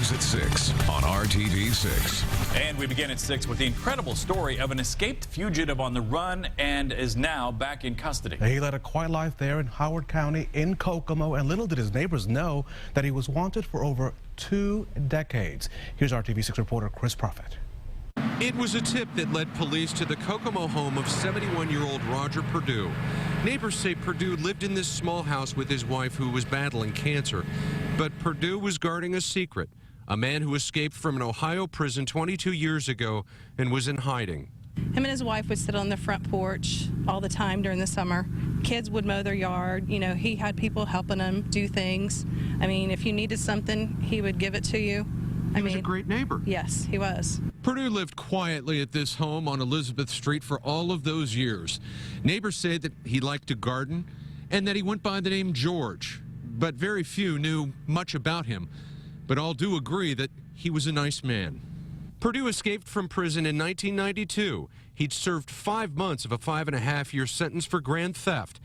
News at 6 on RTV6. And we begin at 6 with the incredible story of an escaped fugitive on the run and is now back in custody. He led a quiet life there in Howard County in Kokomo, and little did his neighbors know that he was wanted for over 2 decades. Here's our TV6 reporter Chris Prophet. It was a tip that led police to the Kokomo home of 71-year-old Roger Perdue. Neighbors say Perdue lived in this small house with his wife who was battling cancer. But Perdue was guarding a secret, a man who escaped from an Ohio prison 22 years ago and was in hiding. Him and his wife would sit on the front porch all the time during the summer. Kids would mow their yard. You know, he had people helping him do things. I mean, if you needed something, he would give it to you. He was a great neighbor. Yes, he was. Perdue lived quietly at this home on Elizabeth Street for all of those years. Neighbors say that he liked to garden and that he went by the name George, but very few knew much about him. But all do agree that he was a nice man. Perdue escaped from prison in 1992. He'd served 5 months of a 5.5-year sentence for grand theft.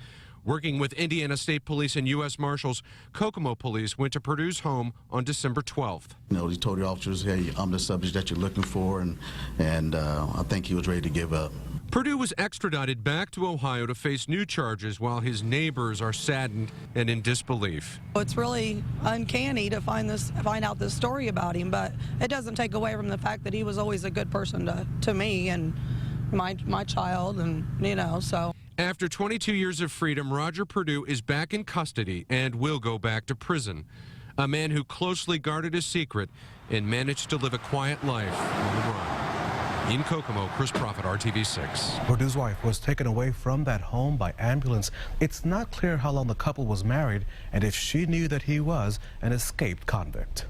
Working with Indiana State Police and U.S. Marshals, Kokomo Police went to Perdue's home on December 12th. You know, he told the officers, hey, I'm the subject that you're looking for, and I think he was ready to give up. Perdue was extradited back to Ohio to face new charges while his neighbors are saddened and in disbelief. It's really uncanny to find out this story about him, but it doesn't take away from the fact that he was always a good person to me and my child, and you know, so. After 22 years of freedom, Roger Perdue is back in custody and will go back to prison. A man who closely guarded his secret and managed to live a quiet life on the run. In Kokomo, Chris Prophet, RTV6. Perdue's wife was taken away from that home by ambulance. It's not clear how long the couple was married and if she knew that he was an escaped convict.